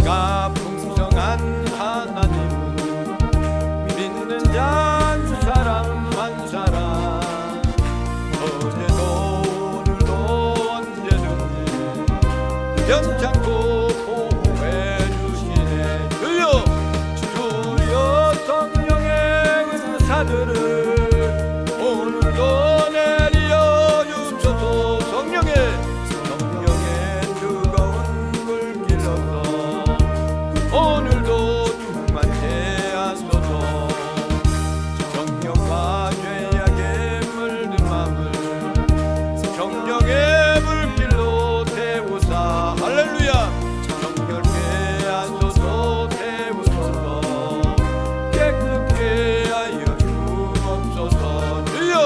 은혜가 풍성한 하나님, 믿는 자 한 사람 한 사람, 어제도 오늘도 언제든지 변찮고 보호해 주시네. 주여 성령의 은사들을 오늘도 내려 주소서. 성령의 뜨거운 불길로서 오늘도 충만케 하소서. 정령과 죄악에 물든 마음을 성령의 불길로 태우사. 할렐루야. 정결케 하소서. 태우소서. 깨끗게 하여 주옵소서. 주여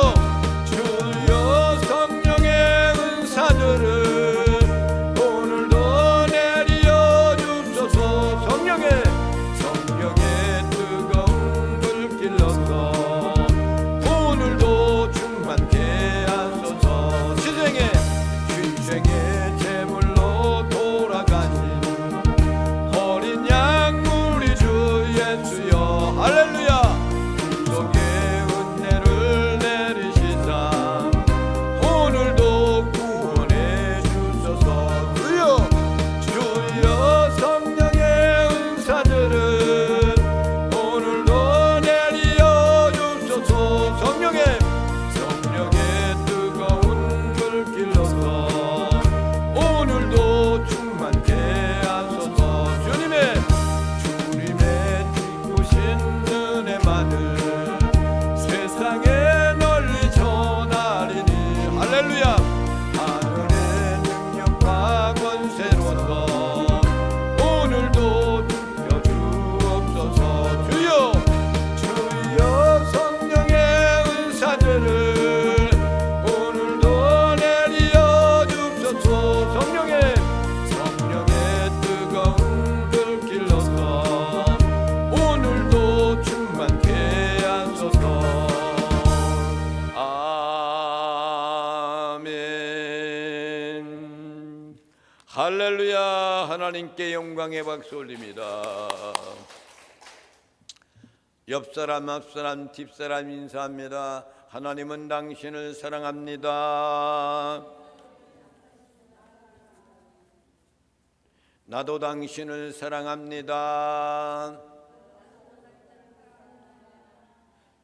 성령의 은사들을 오늘도 내려 주소서. 성령의 뜨거운 불길로서 오늘도 충만케 하소서. 신생의 제물로 돌아가신 어린 양 우리 주 예수여. 할렐루야. 구속의 은혜를 내리시사 오늘도 구원해 주소서. 주여 성령의 은사들을 오늘도 내려 주소서. 성령의 뜨거운 불길로서 오늘도 충만케 하소서. 주님의 기쁘신 은혜만을 세상에 널리 전하리니. 할렐루야. 하늘의 능력과 권세로서 오늘도 주여 주옵소서. 주여 성령의 은사들을 오늘도 내려 주소서. 성령의 뜨거운 불길로서 오늘도 충만케 하소서. 아멘. 할렐루야. 하나님께 영광의 박수 올립니다. 옆사람 앞사람 뒷사람 인사합니다. 하나님은 당신을 사랑합니다. 나도 당신을 사랑합니다.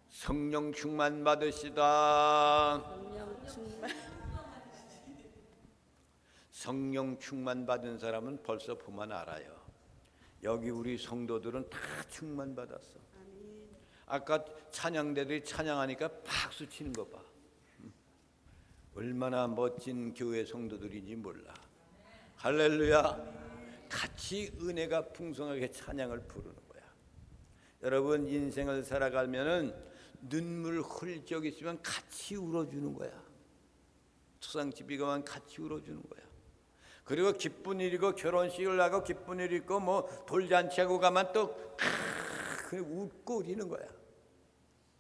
성령 충만 받으시다. 성령 충만 받은 사람은 벌써 보면 알아요. 여기 우리 성도들은 다 충만 받았어. 아까 찬양대들이 찬양하니까 박수 치는 거 봐. 얼마나 멋진 교회 성도들인지 몰라. 할렐루야. 같이 은혜가 풍성하게 찬양을 부르는 거야. 여러분 인생을 살아가면은 눈물 흘릴 적 있으면 같이 울어주는 거야. 초상집에 가면 같이 울어주는 거야. 그리고 기쁜 일이고 결혼식을 하고 기쁜 일 있고 뭐 돌잔치하고 가면 또 웃고 우리는 거야.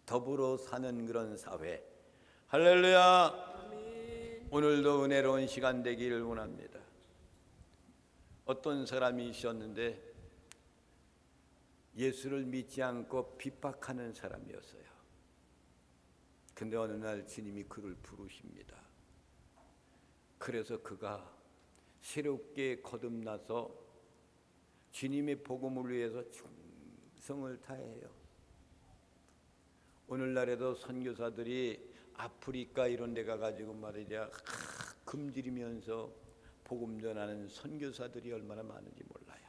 더불어 사는 그런 사회. 할렐루야. 아멘. 오늘도 은혜로운 시간 되기를 원합니다. 어떤 사람이 있었는데 예수를 믿지 않고 핍박하는 사람이었어요. 근데 어느 날 주님이 그를 부르십니다. 그래서 그가 새롭게 거듭나서 주님의 복음을 위해서 충성을 다해요. 오늘날에도 선교사들이 아프리카 이런 데 가가지고 말이야 금지리면서 복음 전하는 선교사들이 얼마나 많은지 몰라요.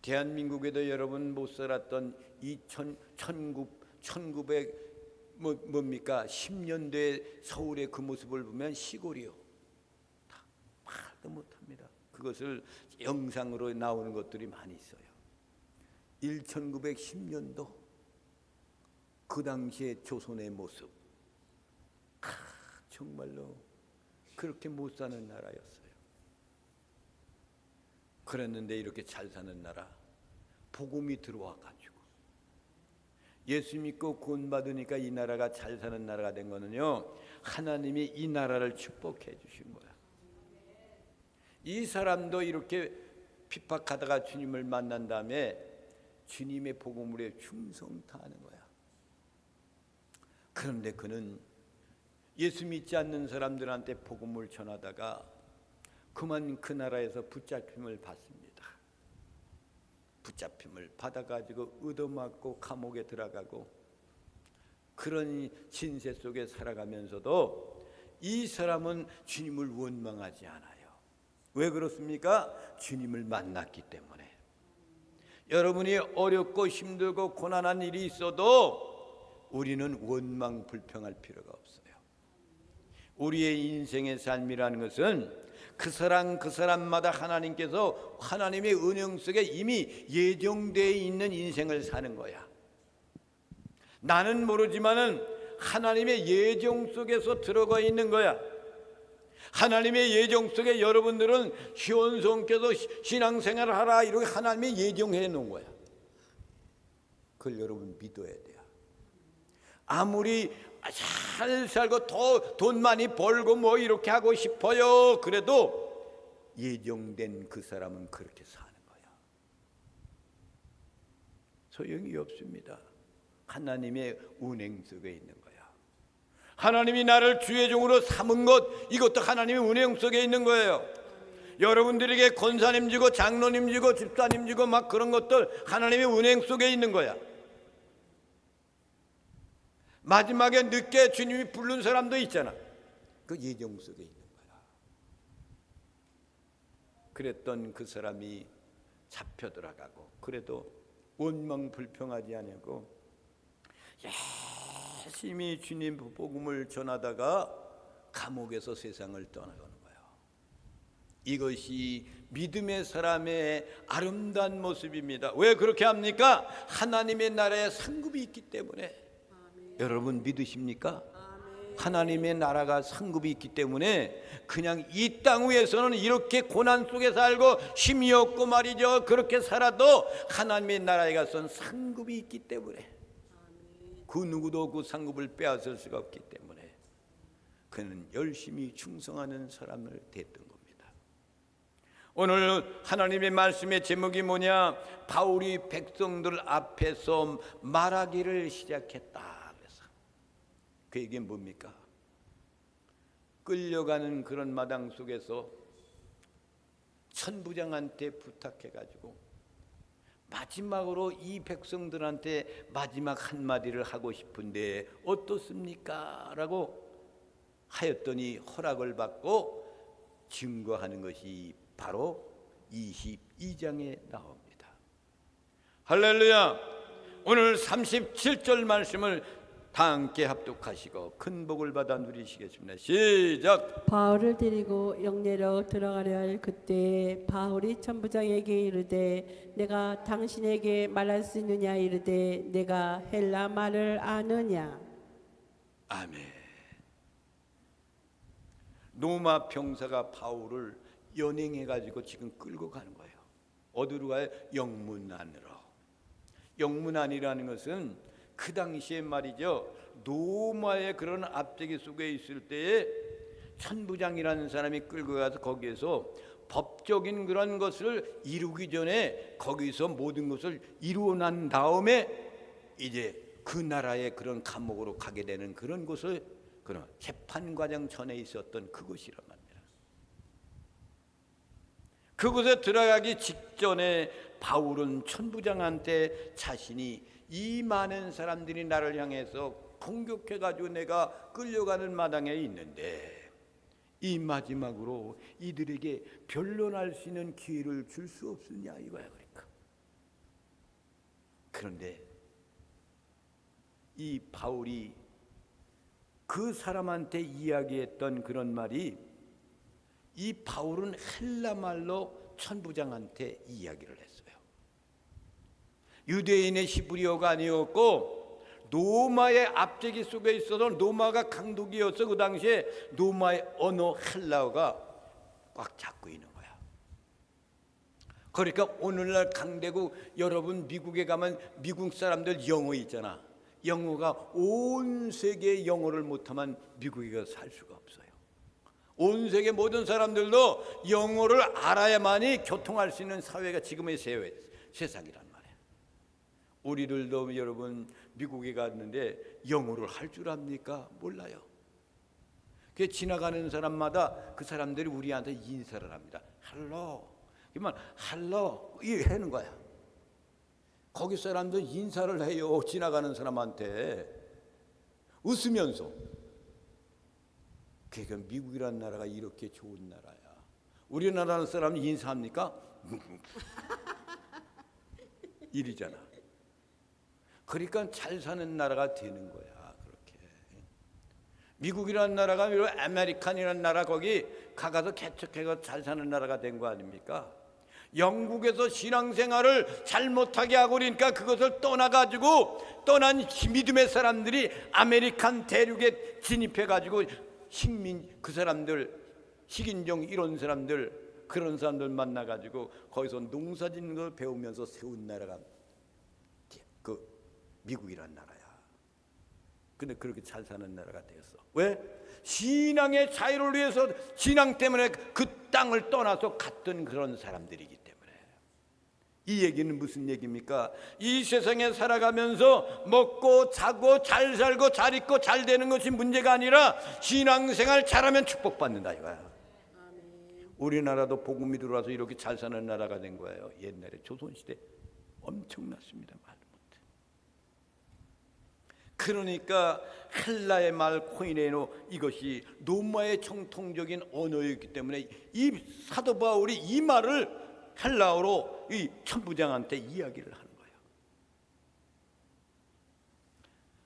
대한민국에도 여러분 못 살았던 10년대 서울의 그 모습을 보면 시골이요. 다 말도 못합니다. 그것을 영상으로 나오는 것들이 많이 있어요. 1910년도 그 당시의 조선의 모습, 정말로 그렇게 못 사는 나라였어요. 그랬는데 이렇게 잘 사는 나라, 복음이 들어와가지고 예수 믿고 구원받으니까 이 나라가 잘 사는 나라가 된 거는요, 하나님이 이 나라를 축복해 주신 거야. 이 사람도 이렇게 핍박하다가 주님을 만난 다음에 주님의 복음에 충성 다하는 거야. 그런데 그는 예수 믿지 않는 사람들한테 복음을 전하다가 그만 그 나라에서 붙잡힘을 받습니다. 붙잡힘을 받아가지고 얻어맞고 감옥에 들어가고 그런 신세 속에 살아가면서도 이 사람은 주님을 원망하지 않아요. 왜 그렇습니까? 주님을 만났기 때문에. 여러분이 어렵고 힘들고 고난한 일이 있어도 우리는 원망 불평할 필요가 없어요. 우리의 인생의 삶이라는 것은 그 사람마다 하나님께서 하나님의 은영 속에 이미 예정되어 있는 인생을 사는 거야. 나는 모르지만은 하나님의 예정 속에서 들어가 있는 거야. 하나님의 예정 속에 여러분들은 시온성께서 신앙생활을 하라 이렇게 하나님의 예정해 놓은 거야. 그걸 여러분 믿어야 돼요. 아무리 잘 살고 더 돈 많이 벌고 뭐 이렇게 하고 싶어요. 그래도 예정된 그 사람은 그렇게 사는 거야. 소용이 없습니다. 하나님의 운행 속에 있는 거야. 하나님이 나를 주의 종으로 삼은 것, 이것도 하나님의 운행 속에 있는 거예요. 여러분들에게 권사님 주고 장로님 주고 집사님 주고 막 그런 것들 하나님의 운행 속에 있는 거야. 마지막에 늦게 주님이 부른 사람도 있잖아. 그 예정 속에 있는 거야. 그랬던 그 사람이 잡혀 들어가고 그래도 원망 불평하지 않고 열심히 주님 복음을 전하다가 감옥에서 세상을 떠나가는 거예요. 이것이 믿음의 사람의 아름다운 모습입니다. 왜 그렇게 합니까? 하나님의 나라에 상급이 있기 때문에. 여러분 믿으십니까? 하나님의 나라가 상급이 있기 때문에 그냥 이 땅 위에서는 이렇게 고난 속에 살고 힘이 없고 말이죠. 그렇게 살아도 하나님의 나라에 가서는 상급이 있기 때문에 그 누구도 그 상급을 빼앗을 수가 없기 때문에 그는 열심히 충성하는 사람을 됐던 겁니다. 오늘 하나님의 말씀의 제목이 뭐냐? 바울이 백성들 앞에서 말하기를 시작했다. 그 얘기는 뭡니까? 끌려가는 그런 마당 속에서 천부장한테 부탁해가지고 마지막으로 이 백성들한테 마지막 한마디를 하고 싶은데 어떻습니까? 라고 하였더니 허락을 받고 증거하는 것이 바로 22장에 나옵니다. 할렐루야! 오늘 37절 말씀을 다 함께 합독하시고 큰 복을 받아 누리시겠습니다. 시작. 바울을 데리고 영내로 들어가려 할 그때 바울이 천부장에게 이르되 내가 당신에게 말할 수 있느냐 이르되 내가 헬라 말을 아느냐. 아멘. 로마 병사가 바울을 연행해 가지고 지금 끌고 가는 거예요. 어디로 가요? 영문 안으로. 영문 안이라는 것은 그 당시에 말이죠, 로마의 그런 압제기 속에 있을 때에 천부장이라는 사람이 끌고 가서 거기에서 법적인 그런 것을 이루기 전에 거기서 모든 것을 이루어 난 다음에 이제 그 나라의 그런 감옥으로 가게 되는 그런 곳을 그런 재판 과정 전에 있었던 그곳이란 말입니다. 그곳에 들어가기 직전에 바울은 천부장한테 자신이 이 많은 사람들이 나를 향해서 공격해가지고 내가 끌려가는 마당에 있는데 이 마지막으로 이들에게 변론할 수 있는 기회를 줄 수 없느냐 이거야. 그러니까. 그런데 이 바울이 그 사람한테 이야기했던 그런 말이 이 바울은 헬라 말로 천부장한테 이야기를 했어요. 유대인의 히브리어가 아니었고 로마의 압제기 속에 있어서 로마가 강독이어서 그 당시에 로마의 언어 헬라어가 꽉 잡고 있는 거야. 그러니까 오늘날 강대국 여러분 미국에 가면 미국 사람들 영어 있잖아. 영어가 온 세계의 영어를 못하면 미국에 가서 살 수가 없어요. 온 세계 모든 사람들도 영어를 알아야만이 교통할 수 있는 사회가 지금의 세상이란 말이에요. 우리들도 여러분 미국에 갔는데 영어를 할 줄 압니까? 몰라요. 그 지나가는 사람마다 그 사람들이 우리한테 인사를 합니다. 할로, 그러면 할로 이 하는 거야. 거기 사람들 인사를 해요. 지나가는 사람한테 웃으면서. 그러니까 미국이라는 나라가 이렇게 좋은 나라야. 우리나라 사람 인사합니까? 이리잖아. 그러니까 잘 사는 나라가 되는 거야. 그렇게. 미국이라는 나라가 아메리칸이라는 나라 거기 가서 개척해서 잘 사는 나라가 된 거 아닙니까? 영국에서 신앙생활을 잘못하게 하고 그러니까 그것을 떠난 믿음의 사람들이 아메리칸 대륙에 진입해가지고 식민 그 사람들 식인종 이런 사람들 그런 사람들 만나가지고 거기서 농사짓는 걸 배우면서 세운 나라가 그 미국이란 나라야. 근데 그렇게 잘 사는 나라가 되었어. 왜? 신앙의 자유를 위해서 신앙 때문에 그 땅을 떠나서 갔던 그런 사람들이기 때문에. 이 얘기는 무슨 얘기입니까? 이 세상에 살아가면서 먹고 자고 잘 살고 잘 있고 잘 되는 것이 문제가 아니라 신앙생활 잘하면 축복받는다 이거야. 우리나라도 복음이 들어와서 이렇게 잘 사는 나라가 된 거예요. 옛날에 조선시대 엄청났습니다. 말 못해. 그러니까 헬라의 말 코이네노 이것이 로마의 정통적인 언어였기 때문에 이 사도 바울이 이 말을 헬라어로 이 천부장한테 이야기를 하는 거예요.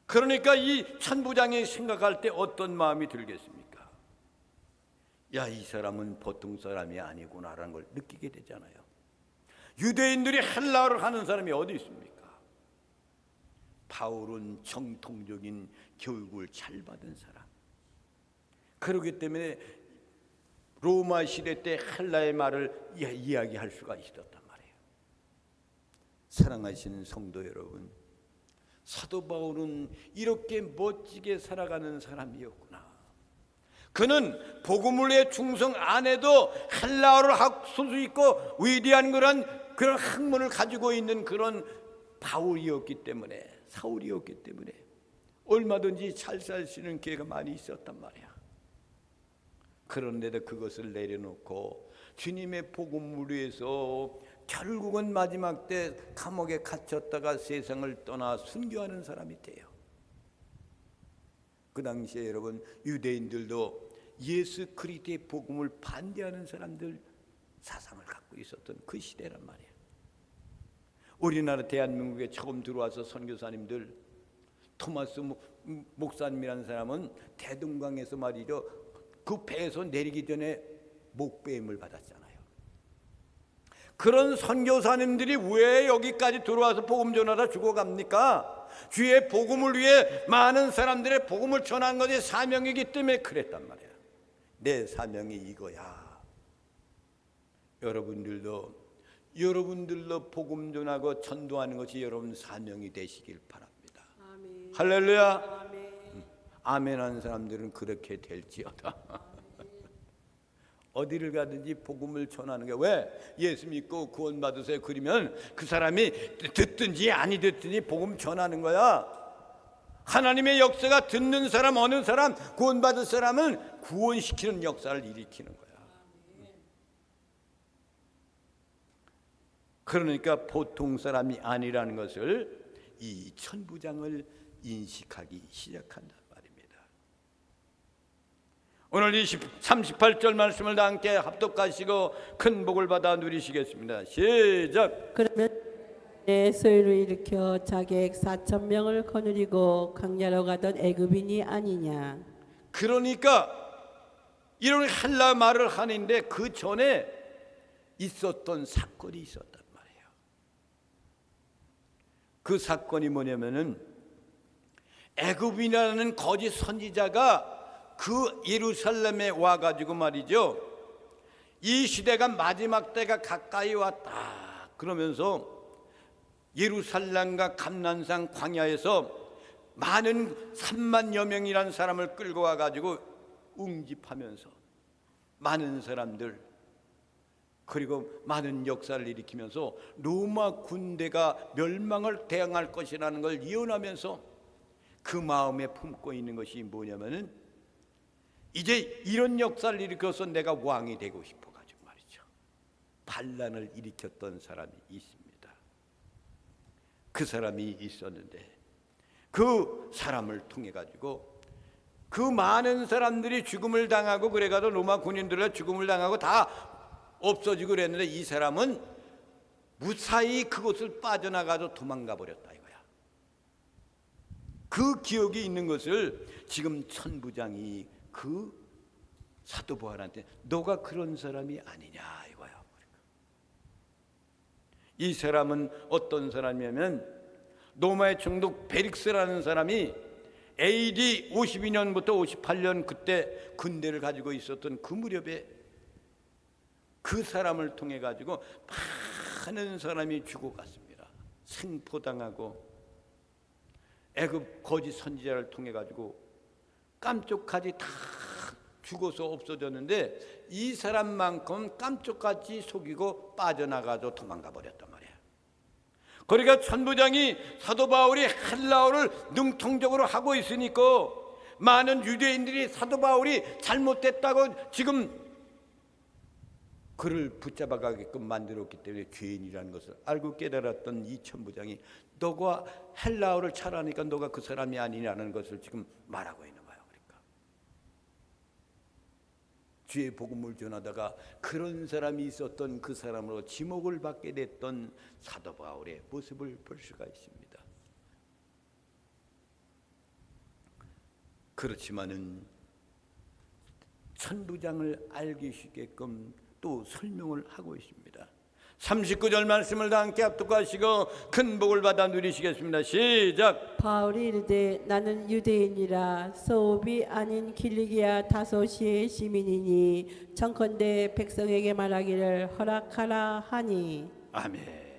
그러니까 이 천부장이 생각할 때 어떤 마음이 들겠습니까? 야, 이 사람은 보통 사람이 아니구나라는 걸 느끼게 되잖아요. 유대인들이 헬라어를 하는 사람이 어디 있습니까? 바울은 정통적인 교육을 잘 받은 사람. 그렇기 때문에 로마 시대 때 헬라의 말을 이야기할 수가 있었단 말이에요. 사랑하시는 성도 여러분, 사도 바울은 이렇게 멋지게 살아가는 사람이었구나. 그는 복음을 위해 충성 안 해도 헬라어를 할 수 있고 위대한 그런 학문을 가지고 있는 그런 바울이었기 때문에, 사울이었기 때문에 얼마든지 잘 살 수 있는 기회가 많이 있었단 말이야. 그런데도 그것을 내려놓고 주님의 복음을 위해서 결국은 마지막 때 감옥에 갇혔다가 세상을 떠나 순교하는 사람이 돼요. 그 당시에 여러분 유대인들도 예수 그리스도의 복음을 반대하는 사람들 사상을 갖고 있었던 그 시대란 말이에요. 우리나라 대한민국에 처음 들어와서 선교사님들 토마스 목사님이라는 사람은 대동강에서 말이죠. 그 배에서 내리기 전에 목배임을 받았잖아요. 그런 선교사님들이 왜 여기까지 들어와서 복음 전하다 죽어갑니까? 주의 복음을 위해 많은 사람들의 복음을 전하는 것이 사명이기 때문에 그랬단 말이야. 내 사명이 이거야. 여러분들도 복음 전하고 전도하는 것이 여러분 사명이 되시길 바랍니다. 아멘. 할렐루야. 아멘. 아멘 하는 사람들은 그렇게 될지어다. 어디를 가든지 복음을 전하는 게 왜? 예수 믿고 구원 받으세요 그러면 그 사람이 듣든지 아니 듣든지 복음 전하는 거야. 하나님의 역사가 듣는 사람 어느 사람 구원 받을 사람은 구원시키는 역사를 일으키는 거야. 그러니까 보통 사람이 아니라는 것을 이 천부장을 인식하기 시작한다 말입니다. 오늘 38절 말씀을 다 함께 합독하시고 큰 복을 받아 누리시겠습니다. 시작. 그러면 내 소유를 일으켜 자객 4,000명을 거느리고 강야로 가던 애굽인이 아니냐. 그러니까 이런 헬라 말을 하는데 그 전에 있었던 사건이 있었단 말이에요. 그 사건이 뭐냐면은 애굽인이라는 거짓 선지자가 그 예루살렘에 와가지고 말이죠. 이 시대가 마지막 때가 가까이 왔다. 그러면서 예루살렘과 감난산 광야에서 많은 3만여 명이라는 사람을 끌고 와가지고 웅집하면서 많은 사람들 그리고 많은 역사를 일으키면서 로마 군대가 멸망을 대항할 것이라는 걸 예언하면서 그 마음에 품고 있는 것이 뭐냐면은 이제 이런 역사를 일으켜서 내가 왕이 되고 싶어 가지고 말이죠. 반란을 일으켰던 사람이 있습니다. 그 사람이 있었는데 그 사람을 통해 가지고 그 많은 사람들이 죽음을 당하고 그래가지고 로마 군인들은 죽음을 당하고 다 없어지고 그랬는데 이 사람은 무사히 그곳을 빠져나가서 도망가 버렸다 이거야. 그 기억이 있는 것을 지금 천부장이 그 사도 바울한테 너가 그런 사람이 아니냐 이거야. 이 사람은 어떤 사람이냐면 로마의 총독 베릭스라는 사람이 AD 52년부터 58년 그때 군대를 가지고 있었던 그 무렵에 그 사람을 통해 가지고 많은 사람이 죽어갔습니다. 생포당하고 애굽 거짓 선지자를 통해 가지고 깜쪽까지 다 죽어서 없어졌는데 이 사람만큼 깜쪽같이 속이고 빠져나가서 도망가 버렸단 말이에요. 그러니까 천부장이 사도 바울이 헬라어를 능통적으로 하고 있으니까 많은 유대인들이 사도 바울이 잘못됐다고 지금 그를 붙잡아 가게끔 만들었기 때문에 죄인이라는 것을 알고 깨달았던 이 천부장이 너가 헬라어를 잘하니까 너가 그 사람이 아니냐는 것을 지금 말하고 있는 거예요. 그러니까 주의 복음을 전하다가 그런 사람이 있었던 그 사람으로 지목을 받게 됐던 사도 바울의 모습을 볼 수가 있습니다. 그렇지만은 천부장을 알기 쉽게끔 또 설명을 하고 있습니다. 39절 말씀을 다 함께 합독하시고 큰 복을 받아 누리시겠습니다. 시작. 바울이 이르되 나는 유대인이라 소읍이 아닌 길리기아 다소시의 시민이니 청컨대 백성에게 말하기를 허락하라 하니. 아멘.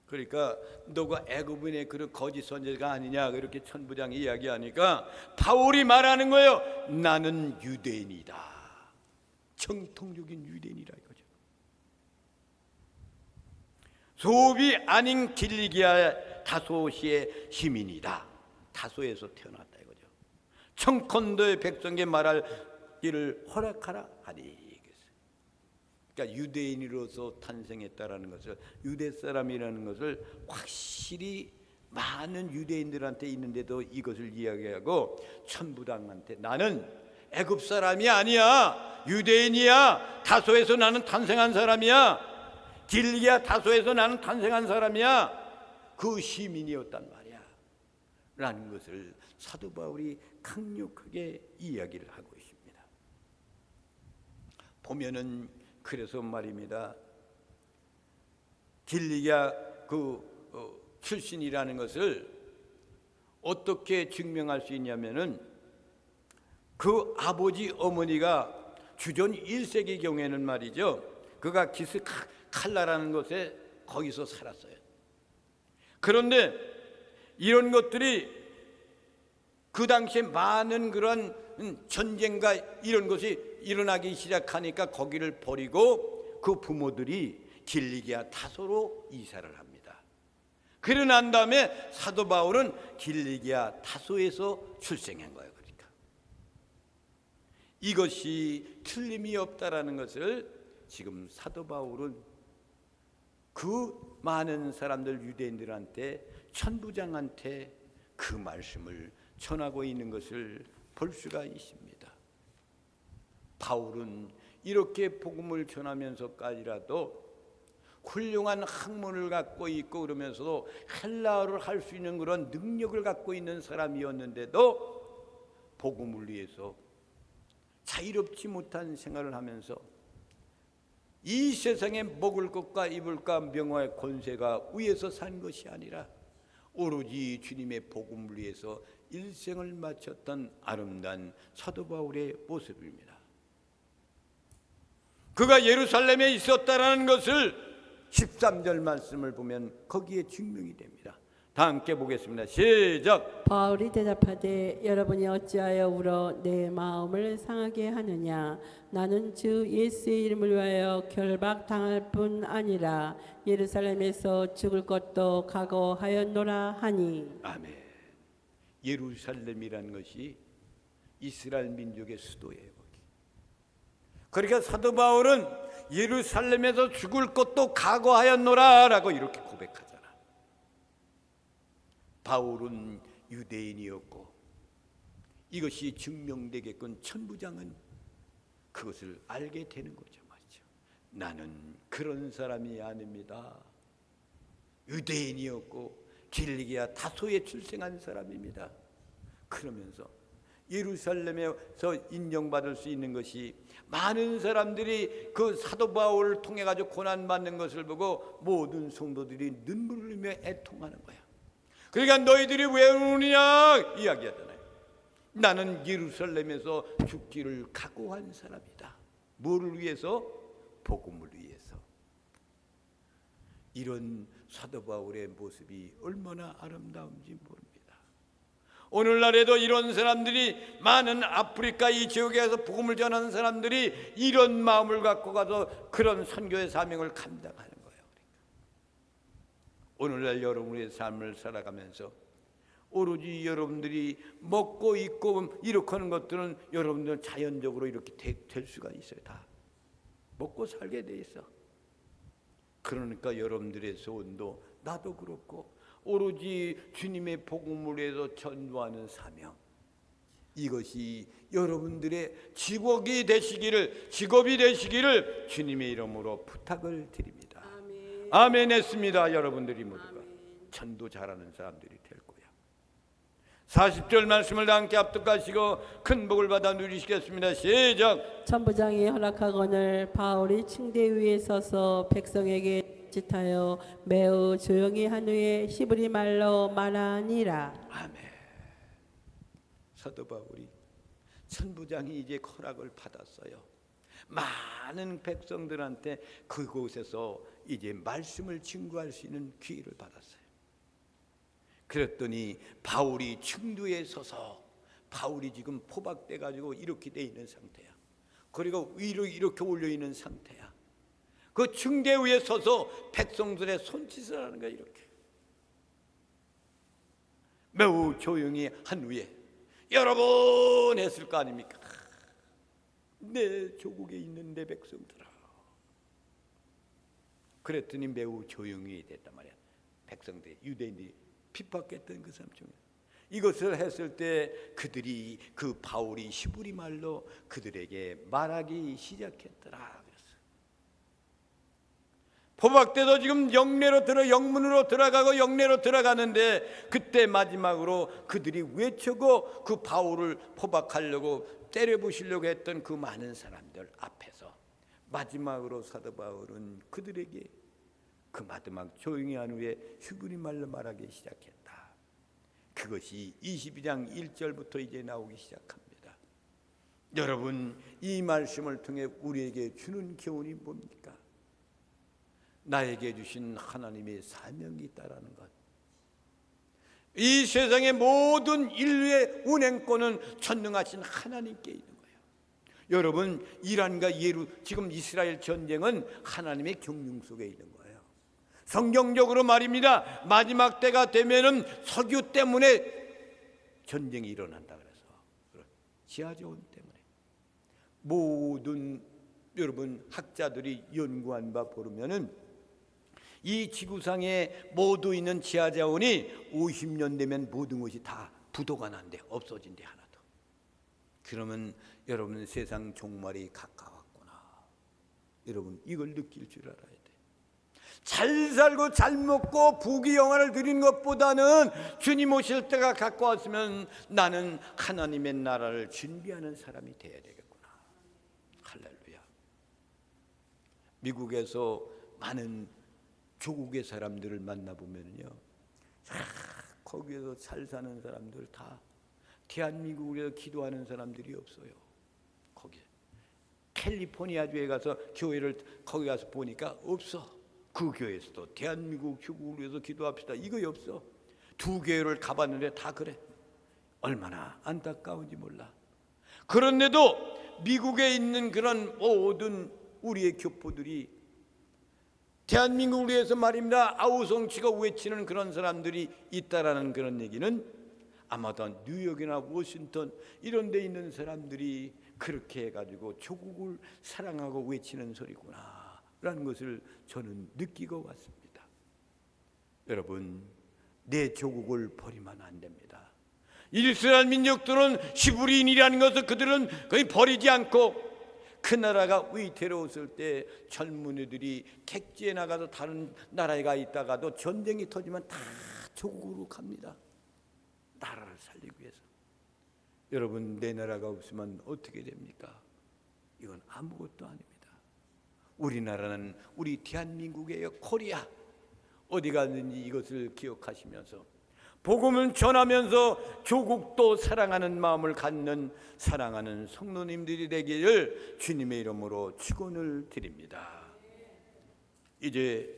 그러니까 너가 애굽인의 그런 거짓 선지자가 아니냐 그렇게 천부장이 이야기하니까 바울이 말하는 거예요. 나는 유대인이다. 정통적인 유대인이라 이거죠. 소읍이 아닌 길리기아 다소시의 시민이다. 다소에서 태어났다 이거죠. 청컨도의 백성에게 말할 일을 허락하라 하니. 그러니까 유대인으로서 탄생했다라는 것을, 유대 사람이라는 것을 확실히 많은 유대인들한테 있는데도 이것을 이야기하고 천부장한테 나는 애굽 사람이 아니야. 유대인이야. 다소에서 나는 탄생한 사람이야. 길리기아 다소에서 나는 탄생한 사람이야. 그 시민이었단 말이야. 라는 것을 사도 바울이 강력하게 이야기를 하고 있습니다. 보면은 그래서 말입니다. 길리기아 출신이라는 것을 어떻게 증명할 수 있냐면은 그 아버지 어머니가 주전 1세기 경에는 말이죠. 그가 기스칼라라는 곳에 거기서 살았어요. 그런데 이런 것들이 그 당시에 많은 그런 전쟁과 이런 것이 일어나기 시작하니까 거기를 버리고 그 부모들이 길리기아 다소로 이사를 합니다. 그러고 난 다음에 사도 바울은 길리기아 다소에서 출생한 거예요. 그러니까 이것이 틀림이 없다라는 것을 지금 사도 바울은 그 많은 사람들 유대인들한테 천부장한테 그 말씀을 전하고 있는 것을 볼 수가 있습니다. 바울은 이렇게 복음을 전하면서까지라도 훌륭한 학문을 갖고 있고 그러면서도 헬라어를 할 수 있는 그런 능력을 갖고 있는 사람이었는데도 복음을 위해서 자유롭지 못한 생활을 하면서 이 세상에 먹을 것과 입을 것 명화의 권세가 위에서 산 것이 아니라 오로지 주님의 복음을 위해서 일생을 마쳤던 아름다운 사도 바울의 모습입니다. 그가 예루살렘에 있었다라는 것을 13절 말씀을 보면 거기에 증명이 됩니다. 다 함께 보겠습니다. 시작. 바울이 대답하되 여러분이 어찌하여 울어 내 마음을 상하게 하느냐. 나는 주 예수의 이름을 위하여 결박당할 뿐 아니라 예루살렘에서 죽을 것도 각오하였노라 하니. 아멘. 예루살렘이라는 것이 이스라엘 민족의 수도예요. 거기. 그러니까 사도 바울은 예루살렘에서 죽을 것도 각오하였노라라고 이렇게 고백하잖아. 바울은 유대인이었고 이것이 증명되게끔 천부장은 그것을 알게 되는 거죠. 맞죠? 나는 그런 사람이 아닙니다. 유대인이었고 길리기아 다소에 출생한 사람입니다. 그러면서 예루살렘에서 인정받을 수 있는 것이 많은 사람들이 그 사도 바울을 통해 가지고 고난 받는 것을 보고 모든 성도들이 눈물을 흘리며 애통하는 거야. 그러니까 너희들이 왜 우느냐 이야기하잖아요. 나는 예루살렘에서 죽기를 각오한 사람이다. 뭐를 위해서? 복음을 위해서. 이런 사도 바울의 모습이 얼마나 아름다운지 모릅니다. 오늘날에도 이런 사람들이 많은 아프리카 이 지역에서 복음을 전하는 사람들이 이런 마음을 갖고 가서 그런 선교의 사명을 감당하는 거예요. 오늘날 여러분의 삶을 살아가면서 오로지 여러분들이 먹고 입고 이렇게 하는 것들은 여러분들은 자연적으로 이렇게 될 수가 있어요. 다 먹고 살게 돼 있어. 그러니까 여러분들의 소원도 나도 그렇고 오로지 주님의 복음을 위해서 전도하는 사명, 이것이 여러분들의 직업이 되시기를 주님의 이름으로 부탁을 드립니다. 아멘. 아멘 했습니다. 여러분들이 모두가 전도 잘하는 사람들이 될 거야. 40절 말씀을 다 함께 합독하시고 큰 복을 받아 누리시겠습니다. 시작. 천부장이 허락하거늘 바울이 층대 위에 서서 백성에게 짓하여 매우 조용히 한 후에 히브리 말로 말하니라. 아멘. 사도 바울이 천부장이 이제 허락을 받았어요. 많은 백성들한테 그곳에서 이제 말씀을 증거할 수 있는 기회를 받았어요. 그랬더니 바울이 층두에 서서 바울이 지금 포박돼 가지고 이렇게 돼 있는 상태야. 그리고 위로 이렇게 올려 있는 상태야. 그 층대 위에 서서 백성들의 손짓을 하는 거야. 이렇게 매우 조용히 한 후에 여러분 했을 거 아닙니까? 내 조국에 있는 내 백성들아. 그랬더니 매우 조용히 됐단 말이야. 백성들, 유대인들이 핍박했던 그 사람 중에 이것을 했을 때 그들이 그 바울이 히브리 말로 그들에게 말하기 시작했더라. 포박돼도 지금 영문으로 들어가고 영내로 들어가는데 그때 마지막으로 그들이 외치고 그 바울을 포박하려고 때려부시려고 했던 그 많은 사람들 앞에서 마지막으로 사도 바울은 그들에게 그 마지막 조용히 한 후에 히브리 말로 말하기 시작했다. 그것이 22장 1절부터 이제 나오기 시작합니다. 여러분, 이 말씀을 통해 우리에게 주는 교훈이 뭡니까? 나에게 주신 하나님의 사명이 있다라는 것. 이 세상의 모든 인류의 운행권은 전능하신 하나님께 있는 거예요. 여러분, 이란과 지금 이스라엘 전쟁은 하나님의 경륜 속에 있는 거예요. 성경적으로 말입니다. 마지막 때가 되면은 석유 때문에 전쟁이 일어난다 그래서 지하자원 때문에 모든 여러분 학자들이 연구한 바 보면은 이 지구상에 모두 있는 지하자원이 50년 되면 모든 것이 다 부도가 난대, 없어진대 하나도. 그러면 여러분 세상 종말이 가까웠구나. 여러분 이걸 느낄 줄 알아야 돼. 잘 살고 잘 먹고 부귀영화를 누리는 것보다는 주님 오실 때가 가까웠으면 나는 하나님의 나라를 준비하는 사람이 돼야 되겠구나. 할렐루야. 미국에서 많은 조국의 사람들을 만나보면요, 거기에서 잘 사는 사람들 다 대한민국에서 기도하는 사람들이 없어요. 거기 캘리포니아주에 가서 교회를 거기 가서 보니까 없어. 그 교회에서도 대한민국 조국을 위해서 기도합시다 이거 없어. 두 교회를 가봤는데 다 그래. 얼마나 안타까운지 몰라. 그런데도 미국에 있는 그런 모든 우리의 교포들이 대한민국을 위해서 말입니다, 아우성치가 외치는 그런 사람들이 있다라는 그런 얘기는 아마도 뉴욕이나 워싱턴 이런 데 있는 사람들이 그렇게 해가지고 조국을 사랑하고 외치는 소리구나 라는 것을 저는 느끼고 왔습니다. 여러분, 내 조국을 버리면 안 됩니다. 이스라엘 민족들은 시브리인이라는 것을 그들은 거의 버리지 않고, 그 나라가 위태로웠을 때 젊은이들이 객지에 나가서 다른 나라에 가 있다가도 전쟁이 터지면 다 조국으로 갑니다. 나라를 살리기 위해서. 여러분, 내 나라가 없으면 어떻게 됩니까? 이건 아무것도 아닙니다. 우리나라는 우리 대한민국이에요. 코리아. 어디 가든지 이것을 기억하시면서 복음을 전하면서 조국도 사랑하는 마음을 갖는 사랑하는 성도님들이 되기를 주님의 이름으로 축원을 드립니다. 이제